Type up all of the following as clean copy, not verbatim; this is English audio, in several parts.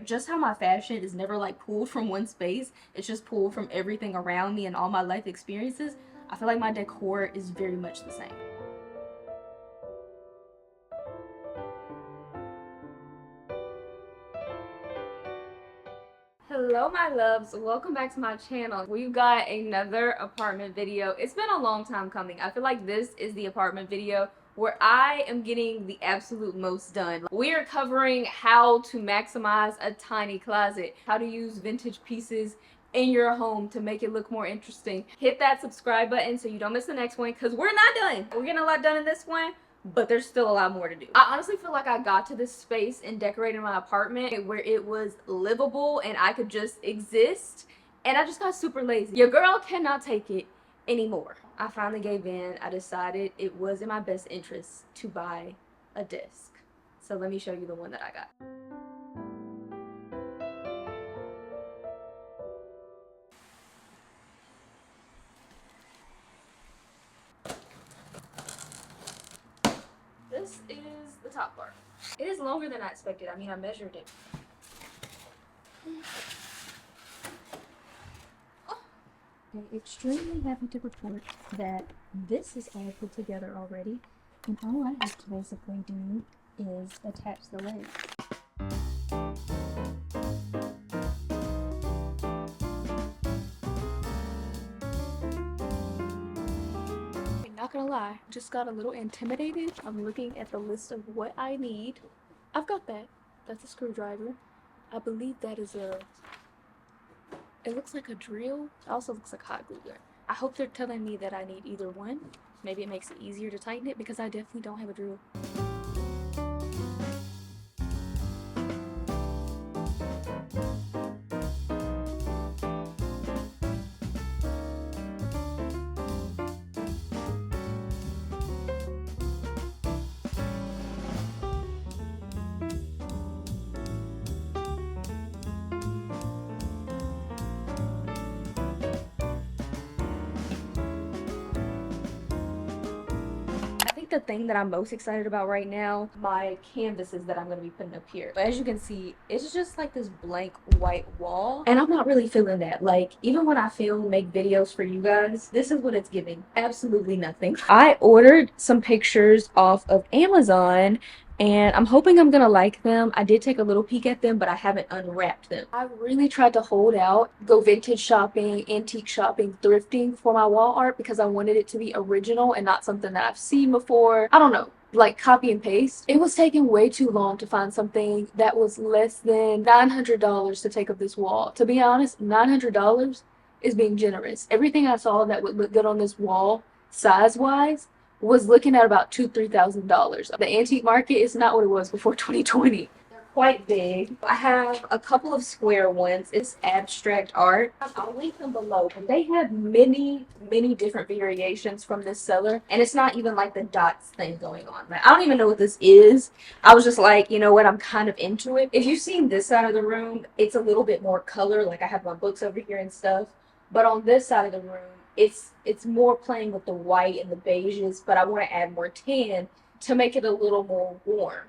just how my fashion is never like pulled from one space, it's just pulled from everything around me and all my life experiences. I feel like my decor is very much the same. Hello my loves, welcome back to my channel. We've got another apartment video. It's been a long time coming. I feel like this is the apartment video where I am getting the absolute most done. We are covering how to maximize a tiny closet, how to use vintage pieces in your home to make it look more interesting. Hit that subscribe button so you don't miss the next one, because we're not done. We're getting a lot done in this one, but there's still a lot more to do. I honestly feel like I got to this space in decorating my apartment where it was livable and I could just exist, and I just got super lazy. Your girl cannot take it anymore. I finally gave in. I decided it was in my best interest to buy a disc. So let me show you the one that I got. This is the top part. It is longer than I expected. I mean, I measured it. I'm extremely happy to report that this is all put together already, and all I have to basically do is attach the legs. Not gonna lie, just got a little intimidated. I'm looking at the list of what I need. I've got that. That's a screwdriver. I believe that is a... It looks like a drill. It also looks like hot glue gun. I hope they're telling me that I need either one. Maybe it makes it easier to tighten it, because I definitely don't have a drill. The thing that I'm most excited about right now, my canvases that I'm going to be putting up here. But as you can see, it's just like this blank white wall, and I'm not really feeling that. Like, even when I film, make videos for you guys, this is what it's giving. Absolutely nothing. I ordered some pictures off of Amazon, and I'm hoping I'm gonna like them. I did take a little peek at them, but I haven't unwrapped them. I really tried to hold out, go vintage shopping, antique shopping, thrifting for my wall art, because I wanted it to be original and not something that I've seen before. I don't know, like copy and paste. It was taking way too long to find something that was less than $900 to take up this wall. To be honest, $900 is being generous. Everything I saw that would look good on this wall, size-wise, was looking at about $2,000–$3,000. The antique market is not what it was before 2020. They're quite big. I have a couple of square ones. It's abstract art. I'll link them below, but they have many different variations from this seller, and it's not even like the dots thing going on. Like, I don't even know what this is. I was just like, you know what, I'm kind of into it. If you've seen this side of the room, it's a little bit more color. Like, I have my books over here and stuff, but on this side of the room, it's more playing with the white and the beiges, but I want to add more tan to make it a little more warm.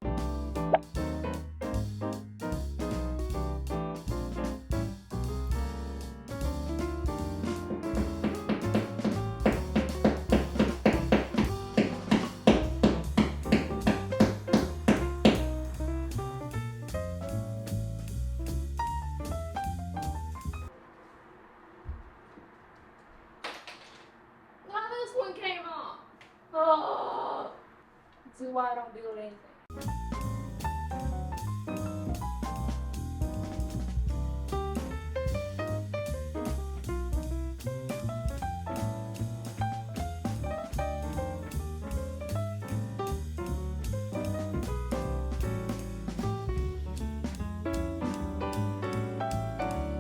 One came off. Oh, this is why I don't build anything.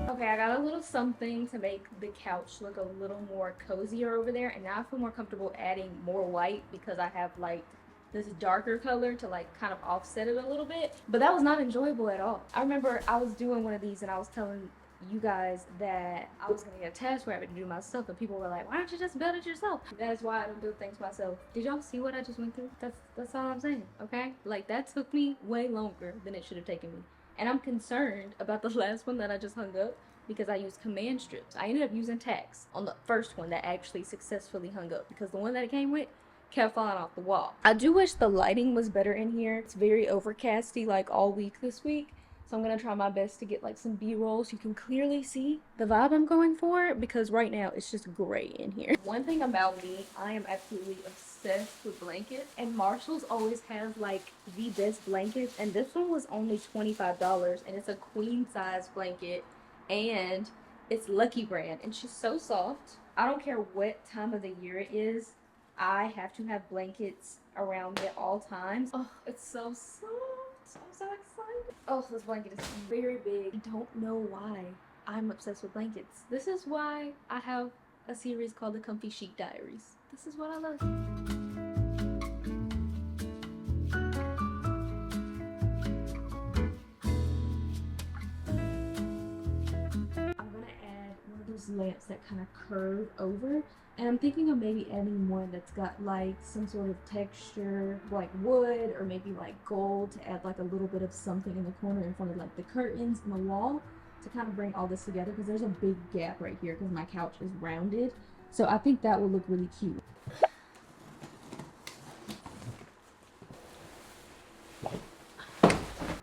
Okay, I got a little something to make the couch look a little more cozier over there, and now I feel more comfortable adding more white because I have like this darker color to like kind of offset it a little bit. But that was not enjoyable at all. I remember I was doing one of these and I was telling you guys that I was gonna get a task rabbit to do myself, and people were like, why don't you just build it yourself? That is why I don't build things myself. Did y'all see what I just went through? That's all I'm saying, okay? Like, that took me way longer than it should have taken me. And I'm concerned about the last one that I just hung up because I used command strips. I ended up using tacks on the first one that actually successfully hung up because the one that it came with kept falling off the wall. I do wish the lighting was better in here. It's very overcasty like all week this week. So I'm gonna try my best to get like some B-rolls. You can clearly see the vibe I'm going for because right now it's just gray in here. One thing about me, I am absolutely obsessed with blankets, and Marshall's always has like the best blankets, and this one was only $25 and it's a queen size blanket and it's Lucky brand and she's so soft. I don't care what time of the year it is, I have to have blankets around me at all times. Oh, it's so soft. I'm so excited. Oh, this blanket is very big. I don't know why I'm obsessed with blankets. This is why I have a series called The Comfy Chic Diaries. This is what I love. I'm gonna add one of those lamps that kind of curve over. And I'm thinking of maybe adding one that's got like some sort of texture, like wood or maybe like gold, to add like a little bit of something in the corner in front of like the curtains and the wall to kind of bring all this together, because there's a big gap right here because my couch is rounded. So I think that will look really cute.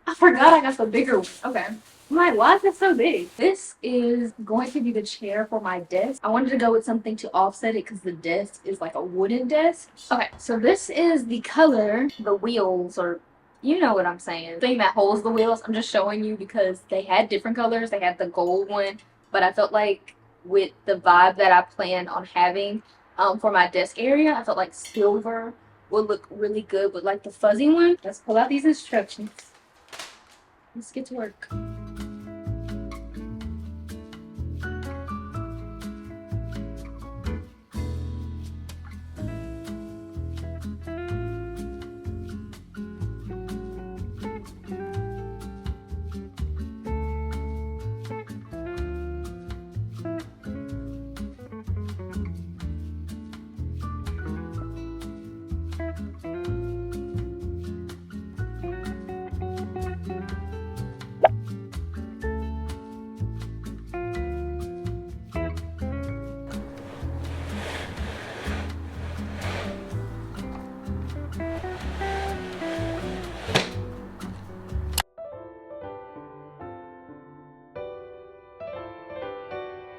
I forgot I got the bigger one. Okay. Why is it so big? This is going to be the chair for my desk. I wanted to go with something to offset it because the desk is like a wooden desk. Okay, so this is the color, the wheels, or you know what I'm saying. The thing that holds the wheels. I'm just showing you because they had different colors. They had the gold one, but I felt like with the vibe that I planned on having for my desk area, I felt like silver would look really good with like the fuzzy one. Let's pull out these instructions. Let's get to work.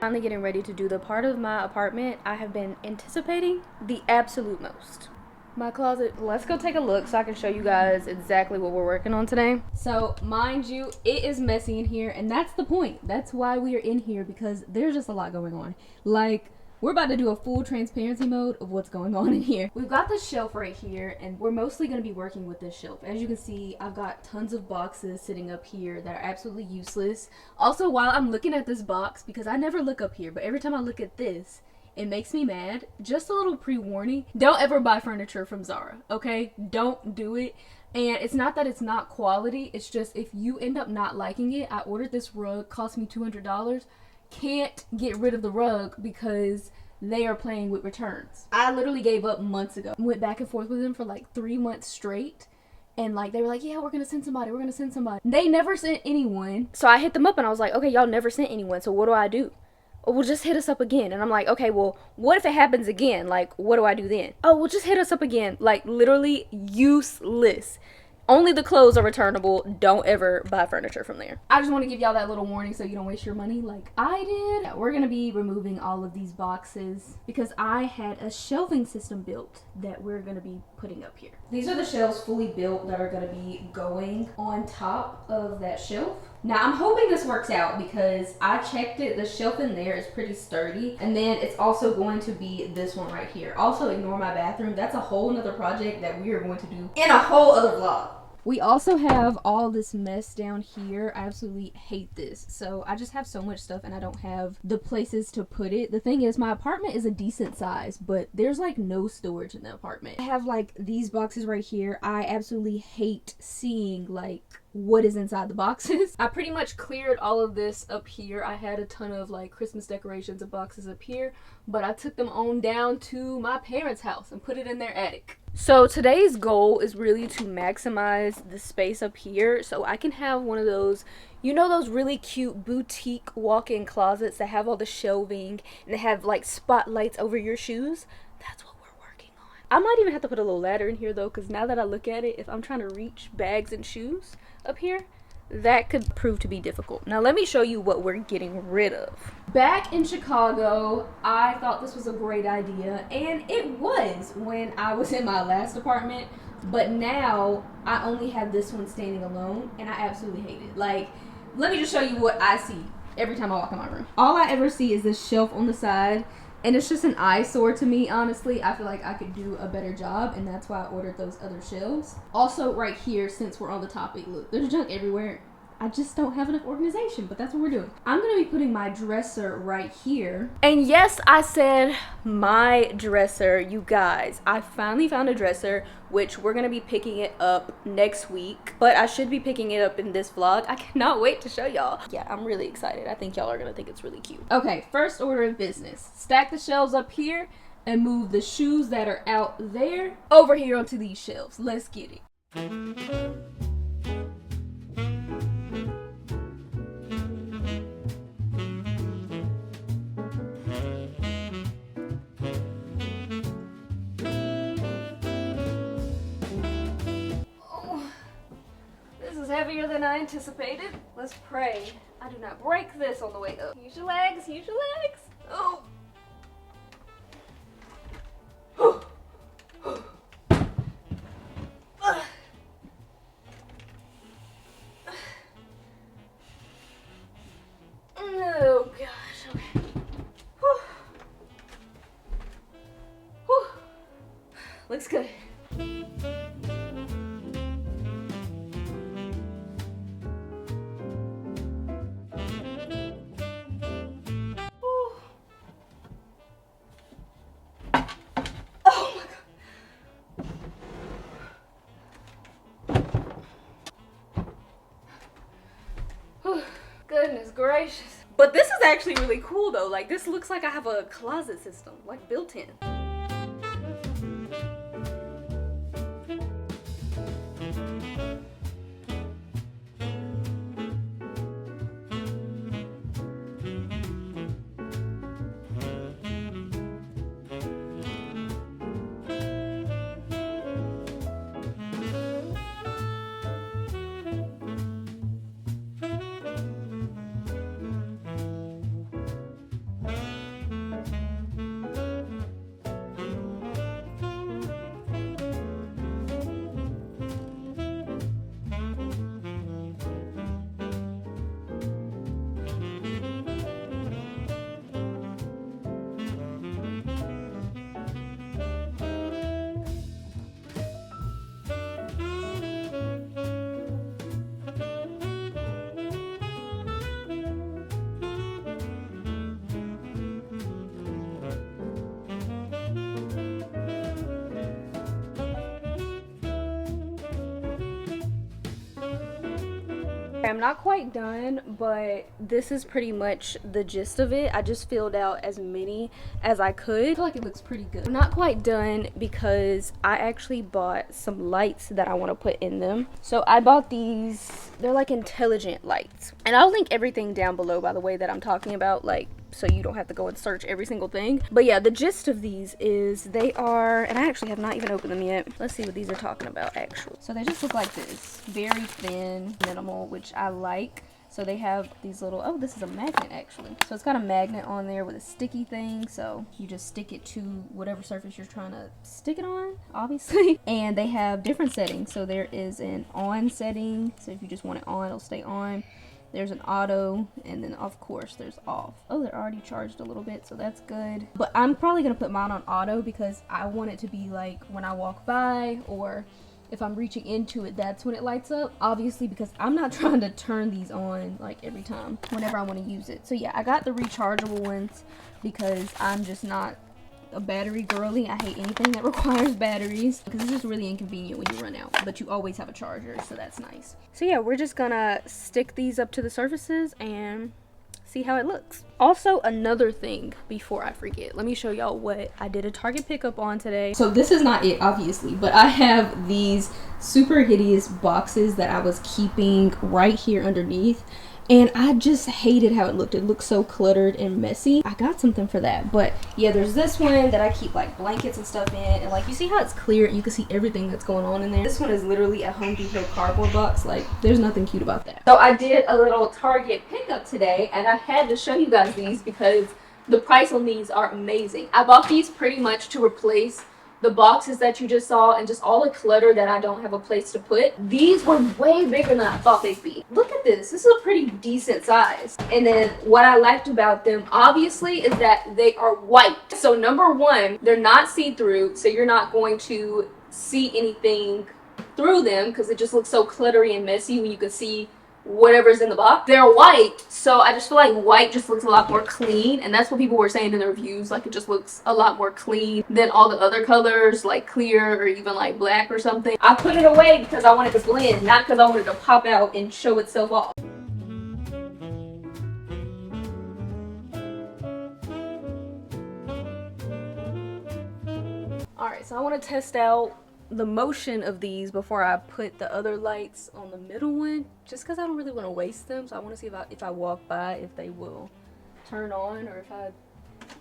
Finally getting ready to do the part of my apartment I have been anticipating the absolute most. My closet. Let's go take a look so I can show you guys exactly what we're working on today. So mind you, it is messy in here, and that's the point. That's why we are in here, because there's just a lot going on. Like, we're about to do a full transparency mode of what's going on in here. We've got this shelf right here, and we're mostly going to be working with this shelf. As you can see, I've got tons of boxes sitting up here that are absolutely useless. Also, while I'm looking at this box, because I never look up here, but every time I look at this, it makes me mad. Just a little pre-warning. Don't ever buy furniture from Zara, okay? Don't do it. And it's not that it's not quality. It's just if you end up not liking it. I ordered this rug, cost me $200. Can't get rid of the rug because they are playing with returns. I literally gave up months ago. Went back and forth with them for like 3 months straight. And like they were like, yeah, we're gonna send somebody. We're gonna send somebody. They never sent anyone. So I hit them up and I was like, okay, y'all never sent anyone. So what do I do? Oh, well, just hit us up again. And I'm like, okay, well, what if it happens again? Like, what do I do then? Oh, well, just hit us up again. Like, literally useless. Only the clothes are returnable. Don't ever buy furniture from there. I just want to give y'all that little warning so you don't waste your money like I did. Yeah, we're going to be removing all of these boxes because I had a shelving system built that we're going to be putting up here. These are the shelves fully built that are going to be going on top of that shelf. Now, I'm hoping this works out because I checked it. The shelf in there is pretty sturdy. And then it's also going to be this one right here. Also, ignore my bathroom. That's a whole nother project that we are going to do in a whole other vlog. We also have all this mess down here. I absolutely hate this. So I just have so much stuff and I don't have the places to put it. The thing is, my apartment is a decent size, but there's like no storage in the apartment. I have like these boxes right here. I absolutely hate seeing like what is inside the boxes. I pretty much cleared all of this up here. I had a ton of like Christmas decorations and boxes up here, but I took them on down to my parents' house and put it in their attic. So today's goal is really to maximize the space up here so I can have one of those, you know, those really cute boutique walk-in closets that have all the shelving and they have like spotlights over your shoes. That's what we're working on. I might even have to put a little ladder in here though, because now that I look at it, if I'm trying to reach bags and shoes up here, that could prove to be difficult. Now let me show you what we're getting rid of. Back in Chicago, I thought this was a great idea, and it was when I was in my last apartment, but now I only have this one standing alone, and I absolutely hate it. Like, let me just show you what I see every time I walk in my room. All I ever see is this shelf on the side, and it's just an eyesore to me, honestly. I feel like I could do a better job, and that's why I ordered those other shelves. Also, right here, since we're on the topic, look, there's junk everywhere. I just don't have enough organization, but that's what we're doing. I'm gonna be putting my dresser right here. And yes, I said my dresser, you guys. I finally found a dresser, which we're gonna be picking it up next week, but I should be picking it up in this vlog. I cannot wait to show y'all. Yeah, I'm really excited. I think y'all are gonna think it's really cute. Okay, first order of business. Stack the shelves up here and move the shoes that are out there over here onto these shelves. Let's get it. Heavier than I anticipated. Let's pray I do not break this on the way up. Use your legs, use your legs. Oh. Oh gosh, okay. Looks good. Goodness gracious. But this is actually really cool though. Like, this looks like I have a closet system, like built in. I'm not quite done, but this is pretty much the gist of it. I just filled out as many as I could. I feel like it looks pretty good. I'm not quite done because I actually bought some lights that I want to put in them. So I bought these, they're like intelligent lights. And I'll link everything down below, by the way, that I'm talking about, like, so you don't have to go and search every single thing. But yeah, the gist of these is they are, and I actually have not even opened them yet. Let's see what these are talking about actually. So they just look like this, very thin, minimal, which I like. So they have these little, oh, this is a magnet actually. So it's got a magnet on there with a sticky thing. So you just stick it to whatever surface you're trying to stick it on, obviously. And they have different settings. So there is an on setting. So if you just want it on, it'll stay on. There's an auto, and then of course there's off. Oh, they're already charged a little bit, so that's good. But I'm probably gonna put mine on auto because I want it to be like when I walk by, or if I'm reaching into it, that's when it lights up. Obviously, because I'm not trying to turn these on like every time whenever I want to use it. So yeah, I got the rechargeable ones because I'm just not a battery girly. I hate anything that requires batteries because it's just really inconvenient when you run out, but you always have a charger, so that's nice. So yeah, we're just gonna stick these up to the surfaces and see how it looks. Also, another thing before I forget, let me show y'all what I did a Target pickup on today. So this is not it, obviously, but I have these super hideous boxes that I was keeping right here underneath, and I just hated how it looked. It looked so cluttered and messy. I got something for that, but yeah, there's this one that I keep like blankets and stuff in, and like you see how it's clear, you can see everything that's going on in there. This one is literally a Home Depot cardboard box. Like, there's nothing cute about that. So I did a little Target pickup today, and I had to show you guys these because the price on these are amazing. I bought these pretty much to replace the boxes that you just saw and just all the clutter that I don't have a place to put. These were way bigger than I thought they'd be. Look at this. This is a pretty decent size. And then what I liked about them, obviously, is that they are white. So number one, they're not see-through, so you're not going to see anything through them because it just looks so cluttery and messy when you can see whatever's in the box. They're white, so I just feel like white just looks a lot more clean, and that's what people were saying in their reviews. Like, it just looks a lot more clean than all the other colors, like clear or even like black or something. I put it away because I wanted to blend, not because I wanted to pop out and show itself off. Alright, so I want to test out the motion of these before I put the other lights on the middle one, just because I don't really want to waste them. So I want to see if I walk by, if they will turn on or if I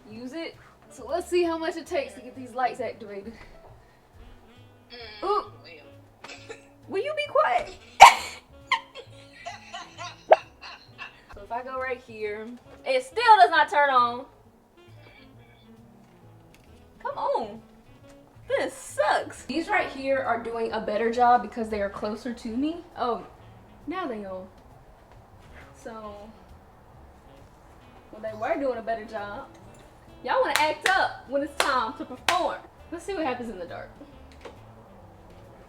use it. So let's see how much it takes to get these lights activated. Ooh. Will you be quiet? So if I go right here, it still does not turn on. Come on. This sucks. These right here are doing a better job because they are closer to me. Oh, now they are. So, well, they were doing a better job. Y'all want to act up when it's time to perform. Let's see what happens in the dark.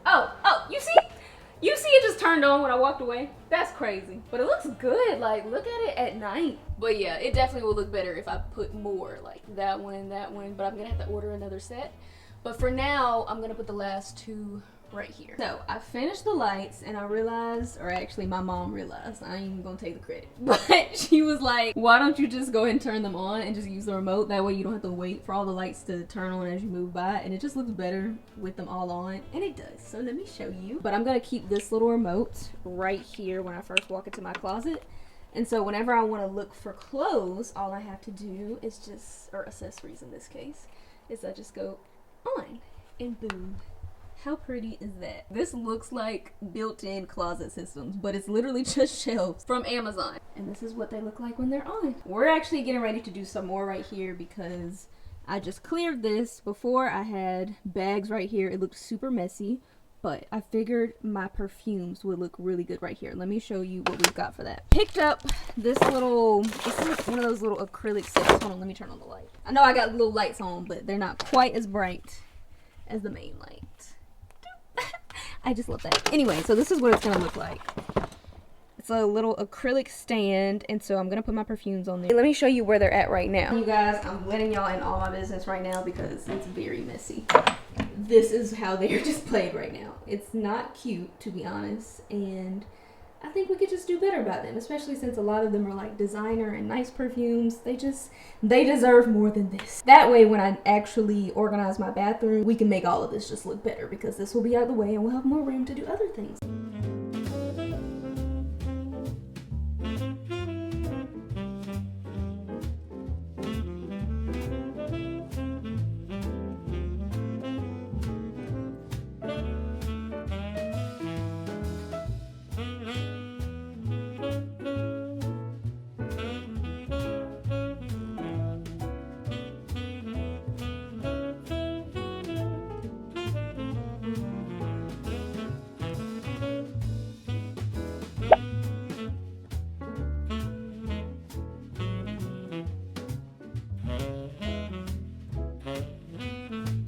Oh, you see? You see it just turned on when I walked away? That's crazy. But it looks good. Like, look at it at night. But yeah, it definitely will look better if I put more. Like that one. But I'm going to have to order another set. But for now, I'm gonna put the last two right here. So I finished the lights and I realized, or actually my mom realized, I ain't even gonna take the credit, but she was like, why don't you just go ahead and turn them on and just use the remote? That way you don't have to wait for all the lights to turn on as you move by, and it just looks better with them all on, and it does. So let me show you. But I'm gonna keep this little remote right here when I first walk into my closet. And so whenever I wanna look for clothes, all I have to do is just, or accessories in this case, is I just go on and boom. How pretty is that? This looks like built-in closet systems, but it's literally just shelves from Amazon, and this is what they look like when they're on. We're actually getting ready to do some more right here because I just cleared this. Before I had bags right here. It looked super messy, but I figured my perfumes would look really good right here. Let me show you what we've got for that. Picked up this little, it's one of those little acrylic sets. Hold on, let me turn on the light. I know I got little lights on, but they're not quite as bright as the main light. I just love that. Anyway, so this is what it's gonna look like. It's a little acrylic stand, and so I'm gonna put my perfumes on there. Let me show you where they're at right now. You guys, I'm letting y'all in all my business right now because it's very messy. This is how they're displayed right now. It's not cute, to be honest, and I think we could just do better about them, especially since a lot of them are like designer and nice perfumes. They deserve more than this. That way, when I actually organize my bathroom, we can make all of this just look better because this will be out of the way and we'll have more room to do other things.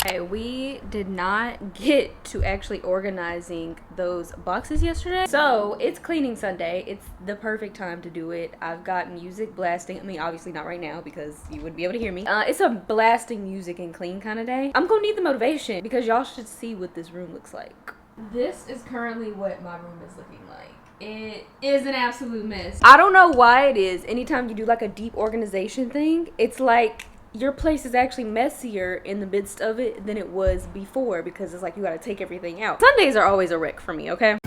Okay, we did not get to actually organizing those boxes yesterday. So it's cleaning Sunday. It's the perfect time to do it. I've got music blasting. I mean, obviously not right now because you wouldn't be able to hear me. It's a blasting music and clean kind of day. I'm gonna need the motivation because y'all should see what this room looks like. This is currently what my room is looking like. It is an absolute mess. I don't know why it is. Anytime you do like a deep organization thing, it's like your place is actually messier in the midst of it than it was before because it's like you gotta take everything out. Sundays are always a wreck for me, okay?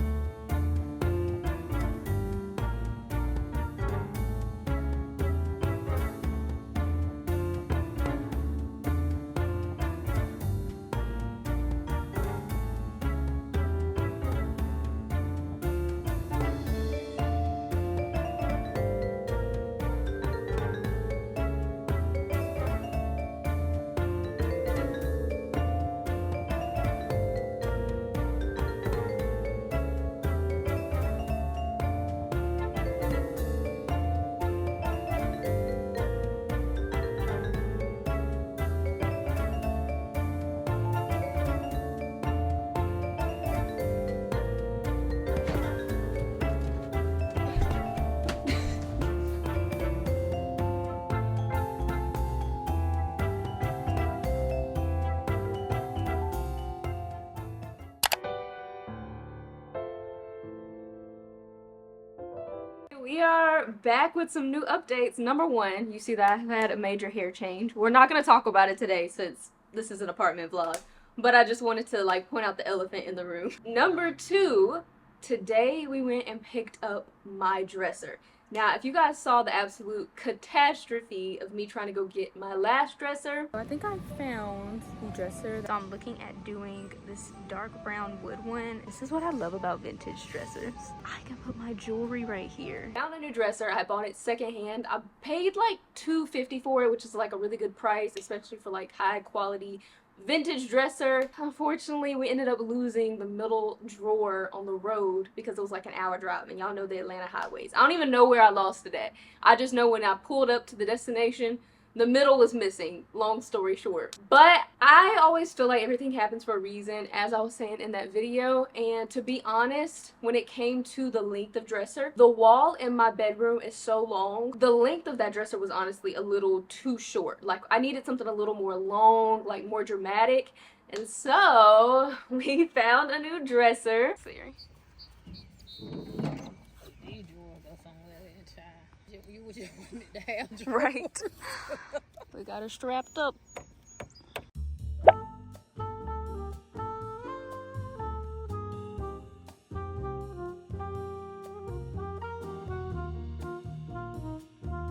We are back with some new updates. Number one, you see that I've had a major hair change. We're not going to talk about it today since this is an apartment vlog, but I just wanted to like point out the elephant in the room. Number two, today we went and picked up my dresser. Now, if you guys saw the absolute catastrophe of me trying to go get my last dresser, I think I found the dresser. So I'm looking at doing this dark brown wood one. This is what I love about vintage dressers. I can put my jewelry right here. Found a new dresser. I bought it secondhand. I paid like $250 for it, which is like a really good price, especially for like high quality vintage dresser. Unfortunately, we ended up losing the middle drawer on the road because it was like an hour drive, and y'all know the Atlanta highways. I don't even know where I lost it at. I just know when I pulled up to the destination, the middle was missing, long story short. But I always feel like everything happens for a reason, as I was saying in that video. And to be honest, when it came to the length of dresser, the wall in my bedroom is so long. The length of that dresser was honestly a little too short. Like, I needed something a little more long, like more dramatic. And so we found a new dresser. Right. We got her strapped up.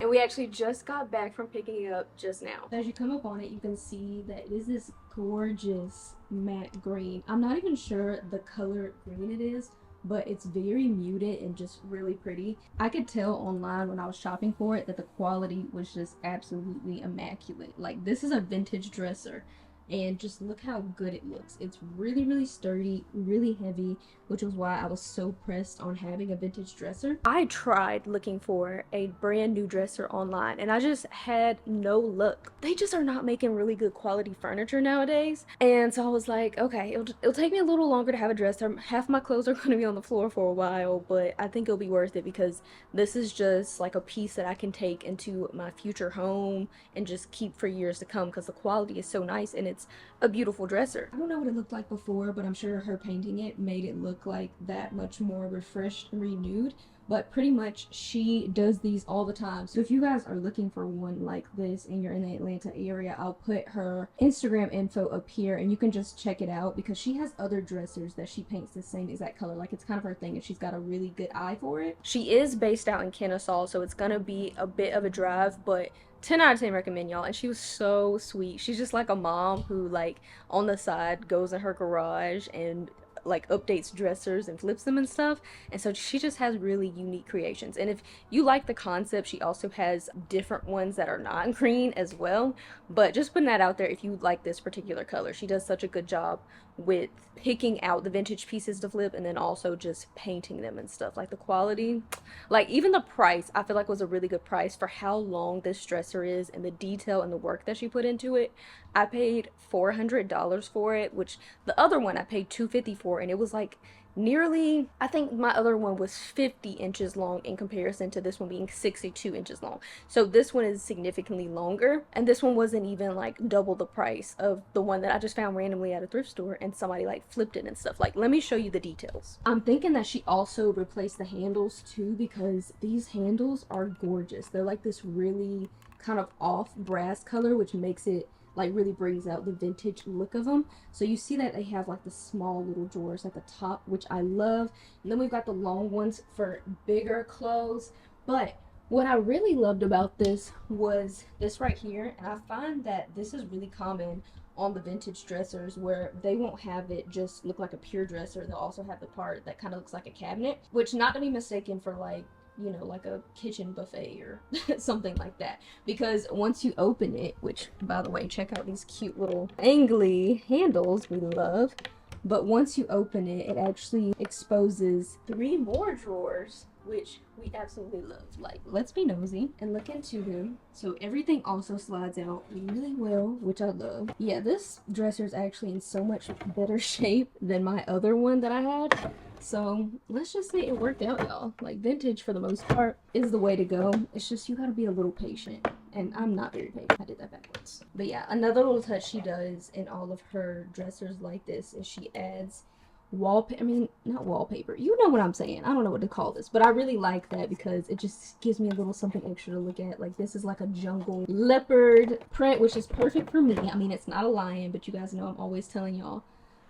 And we actually just got back from picking it up just now. As you come up on it, you can see that it is this gorgeous matte green. I'm not even sure the color green it is, but it's very muted and just really pretty. I could tell online when I was shopping for it that the quality was just absolutely immaculate. Like, this is a vintage dresser, and just look how good it looks. It's really, really sturdy, really heavy, which was why I was so pressed on having a vintage dresser. I tried looking for a brand new dresser online, and I just had no luck. They just are not making really good quality furniture nowadays. And so I was like, okay, it'll take me a little longer to have a dresser. Half my clothes are going to be on the floor for a while, but I think it'll be worth it because this is just like a piece that I can take into my future home and just keep for years to come because the quality is so nice and it's a beautiful dresser. I don't know what it looked like before, but I'm sure her painting it made it look like that much more refreshed and renewed. But pretty much she does these all the time. So if you guys are looking for one like this and you're in the Atlanta area, I'll put her Instagram info up here and you can just check it out because she has other dressers that she paints the same exact color. Like, it's kind of her thing and she's got a really good eye for it. She is based out in Kennesaw, so it's gonna be a bit of a drive, but 10 out of 10 recommend, y'all. And she was so sweet. She's just like a mom who, like, on the side goes in her garage and like updates dressers and flips them and stuff. And so she just has really unique creations. And if you like the concept, she also has different ones that are not green as well. But just putting that out there, if you like this particular color, she does such a good job with picking out the vintage pieces to flip and then also just painting them and stuff. Like the quality, like even the price, I feel like was a really good price for how long this dresser is and the detail and the work that she put into it. I paid $400 for it, which the other one I paid $250 for, and it was like nearly, I think my other one was 50 inches long in comparison to this one being 62 inches long. So this one is significantly longer, and this one wasn't even like double the price of the one that I just found randomly at a thrift store and somebody like flipped it and stuff. Like, let me show you the details. I'm thinking that she also replaced the handles too, because these handles are gorgeous. They're like this really kind of off brass color, which makes it like really brings out the vintage look of them. So you see that they have like the small little drawers at the top, which I love. And then we've got the long ones for bigger clothes. But what I really loved about this was this right here. And I find that this is really common on the vintage dressers, where they won't have it just look like a pure dresser. They'll also have the part that kind of looks like a cabinet, which not to be mistaken for like, you know, like a kitchen buffet or something like that. Because once you open it, which by the way, check out these cute little angly handles we love. But once you open it, it actually exposes 3 more drawers, which we absolutely love. Like, let's be nosy and look into them. So everything also slides out really well, which I love. Yeah, this dresser is actually in so much better shape than my other one that I had. So let's just say it worked out, y'all. Like, vintage for the most part is the way to go. It's just you gotta be a little patient, and I'm not very patient. I did that backwards. But yeah, another little touch she does in all of her dressers like this is she adds wallpaper. I mean, not wallpaper, you know what I'm saying. I don't know what to call this, but I really like that because it just gives me a little something extra to look at. Like, this is like a jungle leopard print, which is perfect for me. I mean, it's not a lion, but you guys know I'm always telling y'all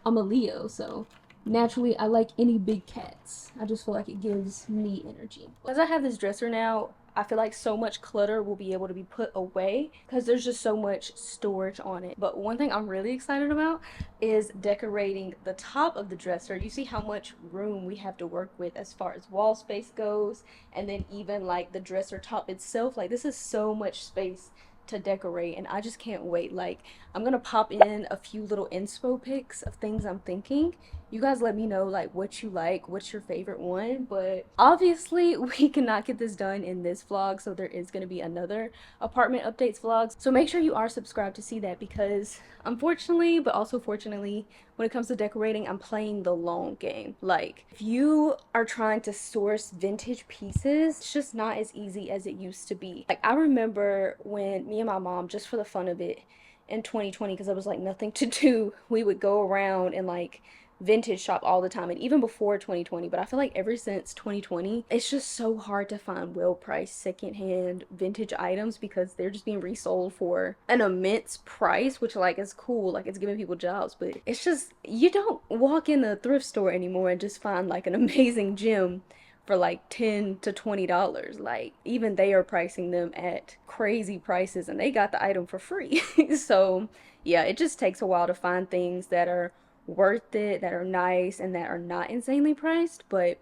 I'm a Leo, so naturally I like any big cats. I just feel like it gives me energy. As I have this dresser now, I feel like so much clutter will be able to be put away because there's just so much storage on it. But one thing I'm really excited about is decorating the top of the dresser. You see how much room we have to work with as far as wall space goes, and then even like the dresser top itself. Like, this is so much space to decorate, and I just can't wait. Like, I'm gonna pop in a few little inspo pics of things I'm thinking. You guys let me know like what you like, what's your favorite one. But obviously we cannot get this done in this vlog, so there is going to be another apartment updates vlog. So make sure you are subscribed to see that, because unfortunately, but also fortunately, when it comes to decorating, I'm playing the long game. Like, if you are trying to source vintage pieces, it's just not as easy as it used to be. Like, I remember when me and my mom, just for the fun of it, in 2020, because there was like nothing to do, we would go around and like vintage shop all the time, and even before 2020. But I feel like ever since 2020, it's just so hard to find well-priced secondhand vintage items because they're just being resold for an immense price, which like is cool, like it's giving people jobs. But it's just, you don't walk in a thrift store anymore and just find like an amazing gem for like $10 to $20. Like, even they are pricing them at crazy prices, and they got the item for free. So yeah, it just takes a while to find things that are worth it, that are nice, and that are not insanely priced. But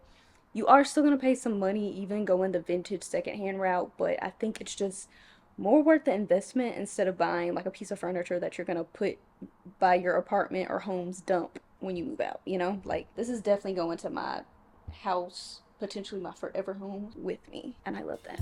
you are still gonna pay some money even going the vintage secondhand route. But I think it's just more worth the investment instead of buying like a piece of furniture that you're gonna put by your apartment or home's dump when you move out, you know? Like, this is definitely going to my house, potentially my forever home, with me, and I love that.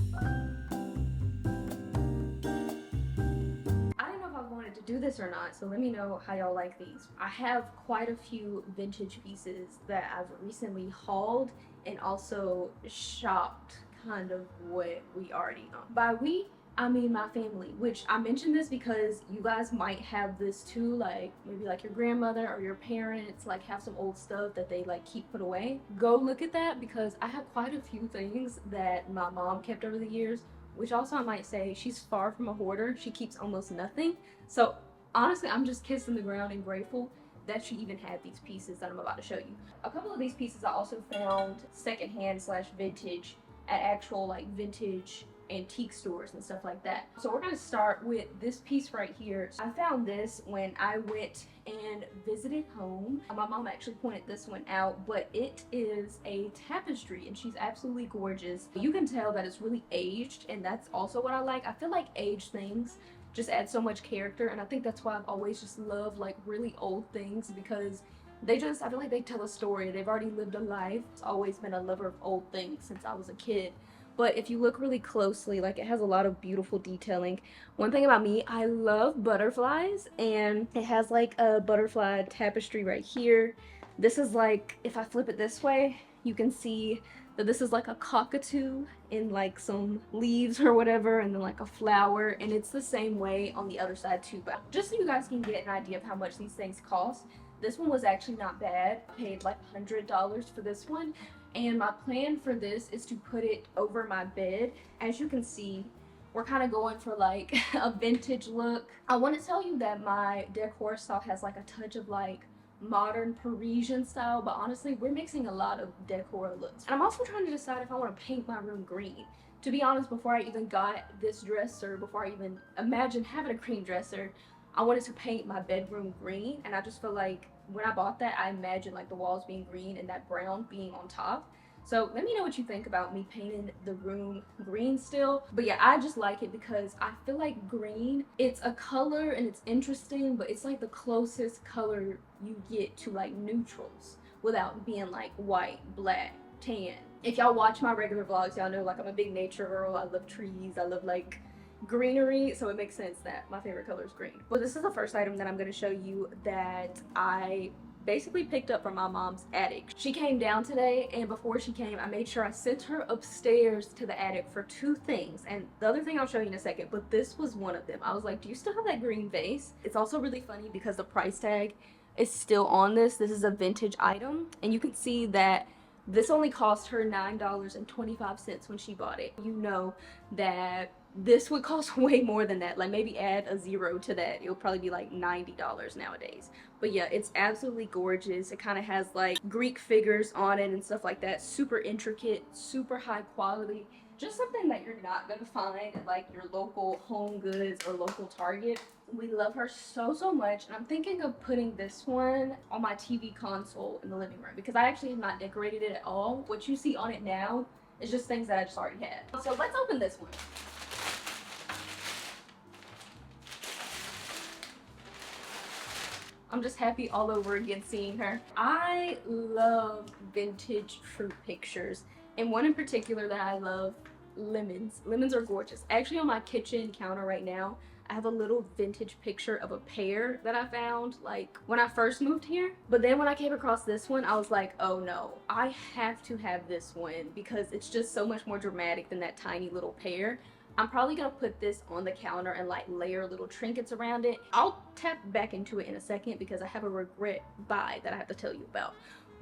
To do this or not, so let me know how y'all like these. I have quite a few vintage pieces that I've recently hauled and also shopped kind of what we already own. By we, I mean my family, which I mentioned this because you guys might have this too, like maybe like your grandmother or your parents like have some old stuff that they like keep put away. Go look at that, because I have quite a few things that my mom kept over the years, which also I might say she's far from a hoarder. She keeps almost nothing. So honestly, I'm just kissing the ground and grateful that she even had these pieces that I'm about to show you. A couple of these pieces I also found secondhand slash vintage at actual like vintage antique stores and stuff like that. So we're gonna start with this piece right here. I found this when I went and visited home. My mom actually pointed this one out, but it is a tapestry and she's absolutely gorgeous. You can tell that it's really aged, and that's also what I like. I feel like aged things just add so much character, and I think that's why I've always just loved like really old things, because I feel like they tell a story. They've already lived a life. I've always been a lover of old things since I was a kid. But if you look really closely, like, it has a lot of beautiful detailing. One thing about me, I love butterflies, and it has like a butterfly tapestry right here. This is like, if I flip it this way, you can see that this is like a cockatoo in like some leaves or whatever, and then like a flower, and it's the same way on the other side too. But just so you guys can get an idea of how much these things cost, this one was actually not bad. I paid like $100 for this one, and my plan for this is to put it over my bed. As you can see, we're kind of going for like a vintage look. I want to tell you that my decor style has like a touch of like modern Parisian style, but honestly we're mixing a lot of decor looks. And I'm also trying to decide if I want to paint my room green. To be honest, before I even got this dresser, before I even imagined having a green dresser, I wanted to paint my bedroom green, and I just feel like when I bought that, I imagined like the walls being green and that brown being on top. So let me know what you think about me painting the room green still. But yeah, I just like it because I feel like green, it's a color and it's interesting, but it's like the closest color you get to like neutrals without being like white, black, tan. If y'all watch my regular vlogs, y'all know like I'm a big nature girl. I love trees. I love like greenery, so it makes sense that my favorite color is green. Well, this is the first item that I'm going to show you that I basically picked up from my mom's attic. She came down today, and before she came, I made sure I sent her upstairs to the attic for two things, and the other thing I'll show you in a second, but this was one of them. I was like, do you still have that green vase? It's also really funny because the price tag is still on this. This is a vintage item, and you can see that this only cost her $9.25 when she bought it. You know that this would cost way more than that. Like, maybe add a zero to that, it'll probably be like $90 nowadays. But yeah, it's absolutely gorgeous. It kind of has like Greek figures on it and stuff like that. Super intricate, super high quality. Just something that you're not gonna find at like your local Home Goods or local Target. We love her so much, and I'm thinking of putting this one on my TV console in the living room, because I actually have not decorated it at all. What you see on it now is just things that I just already had. So let's open this one. I'm just happy all over again seeing her. I love vintage fruit pictures, and one in particular that I love, lemons. Lemons are gorgeous. Actually, on my kitchen counter right now, I have a little vintage picture of a pear that I found like when I first moved here. But then when I came across this one, I was like, oh no, I have to have this one because it's just so much more dramatic than that tiny little pear. I'm probably gonna put this on the counter and like layer little trinkets around it. I'll tap back into it in a second because I have a regret buy that I have to tell you about.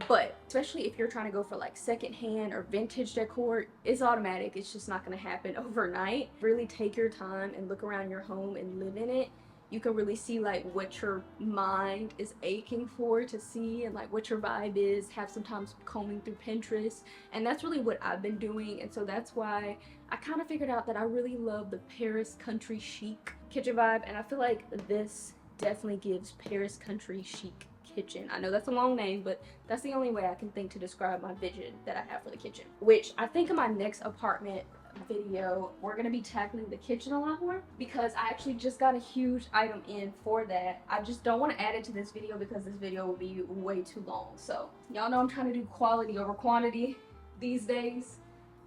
But especially if you're trying to go for like secondhand or vintage decor, it's automatic. It's just not gonna happen overnight. Really take your time and look around your home and live in it. You can really see like what your mind is aching for to see, and like what your vibe is. Have some time combing through Pinterest, and that's really what I've been doing. And so that's why I kind of figured out that I really love the Paris country chic kitchen vibe, and I feel like this definitely gives Paris country chic kitchen. I know that's a long name, but that's the only way I can think to describe my vision that I have for the kitchen, which I think in my next apartment video we're going to be tackling the kitchen a lot more, because I actually just got a huge item in for that. I just don't want to add it to this video because this video will be way too long. So y'all know I'm trying to do quality over quantity these days,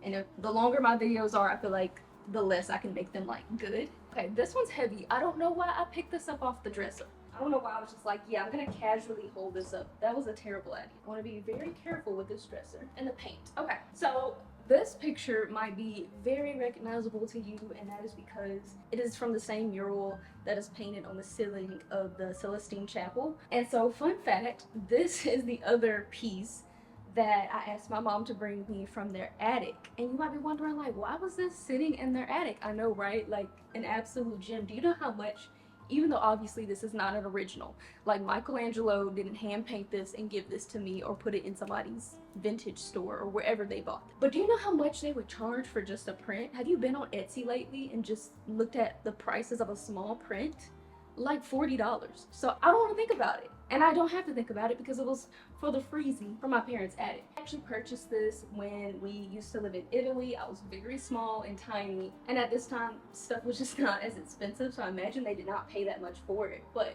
and if the longer my videos are, I feel like the less I can make them like good. Okay, this one's heavy. I don't know why I picked this up off the dresser. I don't know why I was just like, yeah, I'm gonna casually hold this up. That was a terrible idea. I want to be very careful with this dresser and the paint. Okay, so this picture might be very recognizable to you, and that is because it is from the same mural that is painted on the ceiling of the Celestine Chapel. And so, fun fact, this is the other piece that I asked my mom to bring me from their attic. And you might be wondering, like, why was this sitting in their attic? I know, right? Like, an absolute gem. Do you know how much even though obviously this is not an original. Like Michelangelo didn't hand paint this and give this to me or put it in somebody's vintage store or wherever they bought it. But do you know how much they would charge for just a print? Have you been on Etsy lately and just looked at the prices of a small print? Like $40. So I don't want to think about it. And I don't have to think about it because it was for the freezing for my parents' attic. I actually purchased this when we used to live in Italy. I was very small and tiny, and at this time stuff was just not as expensive, so I imagine they did not pay that much for it. But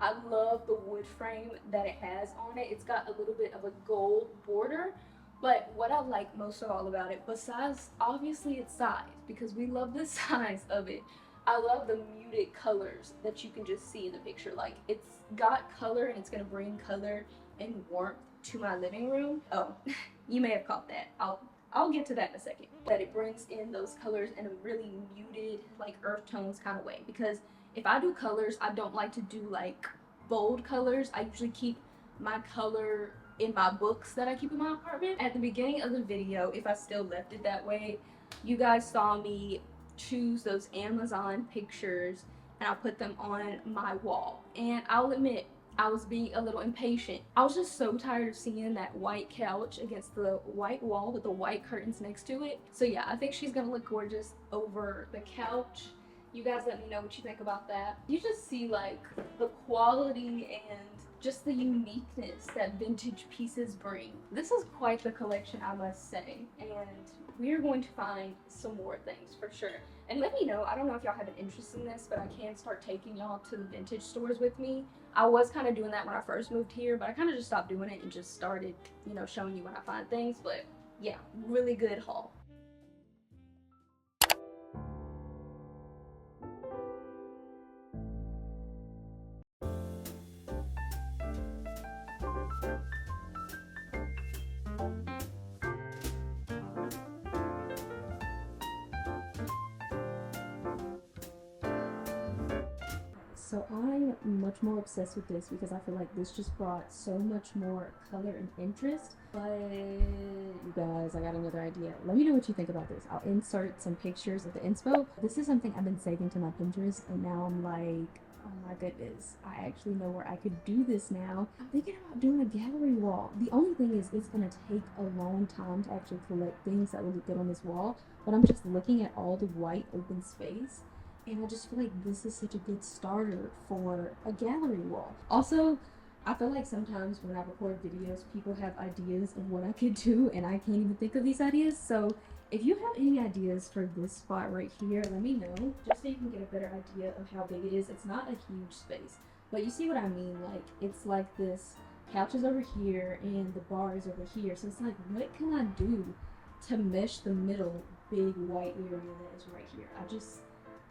I love the wood frame that it has on it. It's got a little bit of a gold border, but what I like most of all about it, besides obviously its size, because we love the size of it, I love the muted colors that you can just see in the picture. Like, it's got color and it's gonna bring color and warmth to my living room. Oh, you may have caught that. I'll get to that in a second. That it brings in those colors in a really muted, like earth tones kind of way. Because if I do colors, I don't like to do like bold colors. I usually keep my color in my books that I keep in my apartment. At the beginning of the video, if I still left it that way, you guys saw me choose those Amazon pictures and I put them on my wall. And I'll admit, I was being a little impatient. I was just so tired of seeing that white couch against the white wall with the white curtains next to it. So yeah, I think she's gonna look gorgeous over the couch. You guys let me know what you think about that. You just see like the quality and just the uniqueness that vintage pieces bring. This is quite the collection, I must say, and we're going to find some more things for sure. And let me know, I don't know if y'all have an interest in this, but I can start taking y'all to the vintage stores with me. I was kind of doing that when I first moved here, but I kind of just stopped doing it and just started, you know, showing you when I find things. But yeah, really good haul. So I'm much more obsessed with this because I feel like this just brought so much more color and interest. But you guys, I got another idea. Let me know what you think about this. I'll insert some pictures of the inspo. This is something I've been saving to my Pinterest, and now I'm like, oh my goodness, I actually know where I could do this now. I'm thinking about doing a gallery wall. The only thing is it's gonna take a long time to actually collect things that will look good on this wall, but I'm just looking at all the white open space, and I just feel like this is such a good starter for a gallery wall. Also, I feel like sometimes when I record videos, people have ideas of what I could do, and I can't even think of these ideas. So if you have any ideas for this spot right here, let me know, just so you can get a better idea of how big it is. It's not a huge space, but you see what I mean? Like, it's like this couch is over here and the bar is over here. So it's like, what can I do to mesh the middle big white area that is right here? I just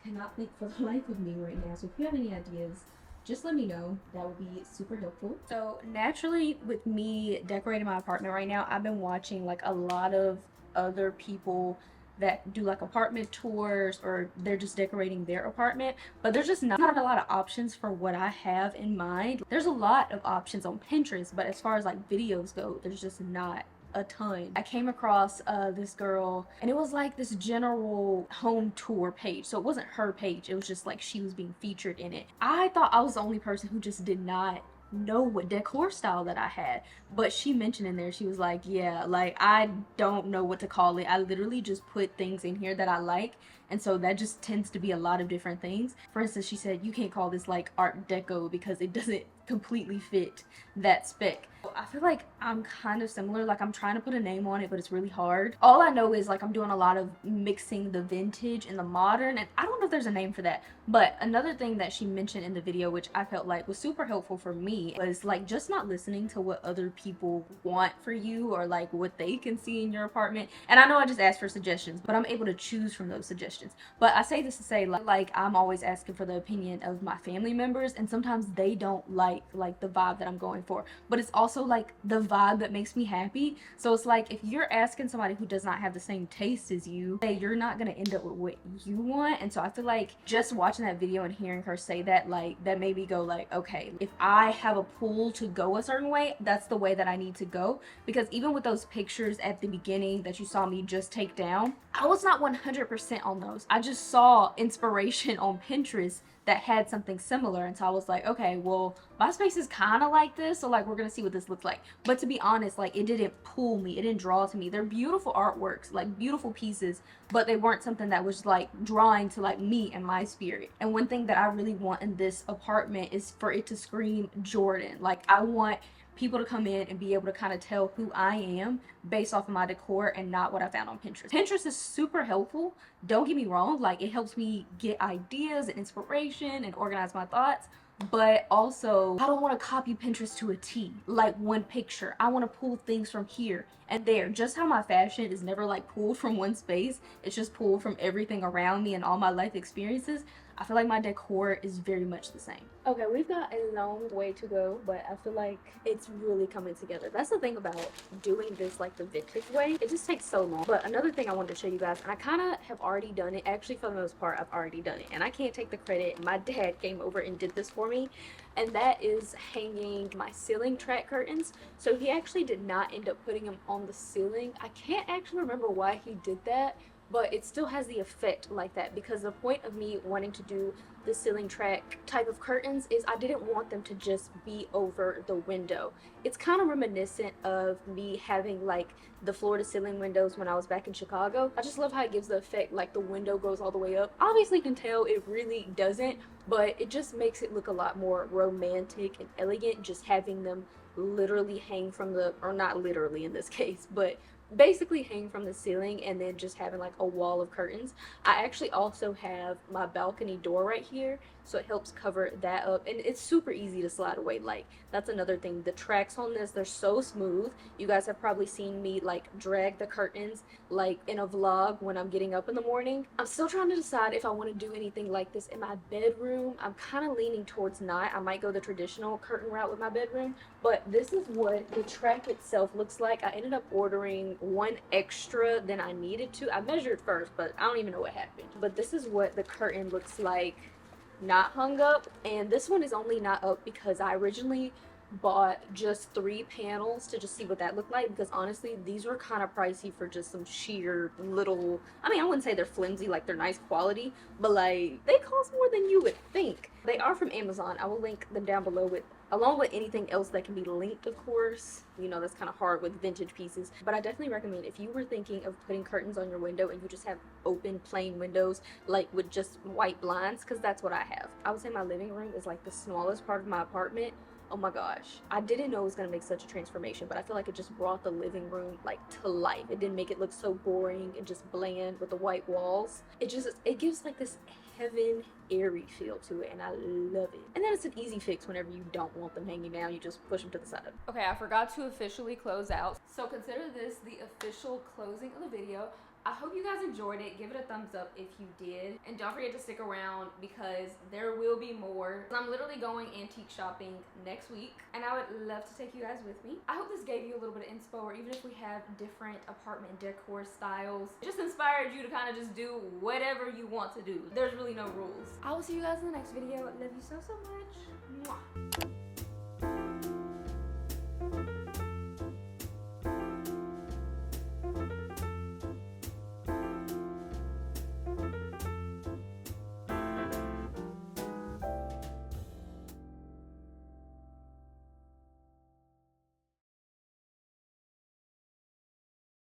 cannot think for the life of me right now. So if you have any ideas, just let me know. That would be super helpful. So naturally, with me decorating my apartment right now, I've been watching like a lot of other people that do like apartment tours, or they're just decorating their apartment, but there's just not a lot of options for what I have in mind. There's a lot of options on Pinterest, but as far as like videos go, there's just not a ton. I came across this girl, and it was like this general home tour page, so it wasn't her page, it was just like she was being featured in it. I thought I was the only person who just did not know what decor style that I had, but she mentioned in there, she was like, yeah, like I don't know what to call it. I literally just put things in here that I like, and so that just tends to be a lot of different things. For instance, she said you can't call this like art deco because it doesn't completely fit that spec. I feel like I'm kind of similar. Like, I'm trying to put a name on it, but it's really hard. All I know is like I'm doing a lot of mixing the vintage and the modern, and I don't know if there's a name for that. But another thing that she mentioned in the video, which I felt like was super helpful for me, was like just not listening to what other people want for you or like what they can see in your apartment. And I know I just asked for suggestions, but I'm able to choose from those suggestions. But I say this to say like I'm always asking for the opinion of my family members, and sometimes they don't like the vibe that I'm going for, but it's also like the vibe that makes me happy. So it's like, if you're asking somebody who does not have the same taste as you, you're not gonna end up with what you want. And so I feel like just watching that video and hearing her say that, like, that made me go like, okay, if I have a pull to go a certain way, that's the way that I need to go. Because even with those pictures at the beginning that you saw me just take down, I was not 100% on those. I just saw inspiration on Pinterest that had something similar. And so I was like, okay, well, my space is kind of like this, so like we're gonna see what this looks like. But to be honest, like it didn't pull me, it didn't draw to me. They're beautiful artworks, like beautiful pieces, but they weren't something that was like drawing to like me and my spirit. And one thing that I really want in this apartment is for it to scream Jhordan. Like I want people to come in and be able to kind of tell who I am based off of my decor and not what I found on Pinterest. Pinterest is super helpful. Don't get me wrong, like it helps me get ideas and inspiration and organize my thoughts. But also, I don't want to copy Pinterest to a T, like one picture. I want to pull things from here and there. Just how my fashion is never like pulled from one space, it's just pulled from everything around me and all my life experiences. I feel like my decor is very much the same. Okay, we've got a long way to go, but I feel like it's really coming together. That's the thing about doing this like the vintage way. It just takes so long. But another thing I wanted to show you guys, and I kind of have already done it. Actually, for the most part, I've already done it. And I can't take the credit. My dad came over and did this for me. And that is hanging my ceiling track curtains. So he actually did not end up putting them on the ceiling. I can't actually remember why he did that, but it still has the effect like that, because the point of me wanting to do the ceiling track type of curtains is I didn't want them to just be over the window. It's kind of reminiscent of me having like the floor to ceiling windows when I was back in Chicago. I just love how it gives the effect like the window goes all the way up. Obviously you can tell it really doesn't, but it just makes it look a lot more romantic and elegant, just having them literally hang from the, or not literally in this case, but basically hang from the ceiling and then just having like a wall of curtains. I actually also have my balcony door right here, so it helps cover that up, and it's super easy to slide away. Like that's another thing, the tracks on this, they're so smooth. You guys have probably seen me like drag the curtains like in a vlog when I'm getting up in the morning. I'm still trying to decide if I want to do anything like this in my bedroom. I'm kind of leaning towards not. I might go the traditional curtain route with my bedroom, but this is what the track itself looks like. I ended up ordering one extra than I needed to. I measured first, but I don't even know what happened. But this is what the curtain looks like not hung up, and this one is only not up because I originally bought just 3 panels to just see what that looked like, because honestly these were kind of pricey for just some sheer little, I mean I wouldn't say they're flimsy, like they're nice quality, but like they cost more than you would think. They are from Amazon. I will link them down below with along with anything else that can be linked, of course. You know, that's kind of hard with vintage pieces, but I definitely recommend if you were thinking of putting curtains on your window and you just have open plain windows like with just white blinds, because that's what I have. I would say my living room is like the smallest part of my apartment. Oh my gosh, I didn't know it was gonna make such a transformation, but I feel like it just brought the living room like to life. It didn't make it look so boring and just bland with the white walls. It gives like this heaven airy feel to it, and I love it. And then it's an easy fix whenever you don't want them hanging down. You just push them to the side. Okay, I forgot to officially close out, so consider this the official closing of the video. I hope you guys enjoyed it. Give it a thumbs up if you did, and don't forget to stick around because there will be more. I'm literally going antique shopping next week, and I would love to take you guys with me. I hope this gave you a little bit of inspo, or even if we have different apartment decor styles, it just inspired you to kind of just do whatever you want to do. There's really no rules. I will see you guys in the next video. Love you so much. Mwah.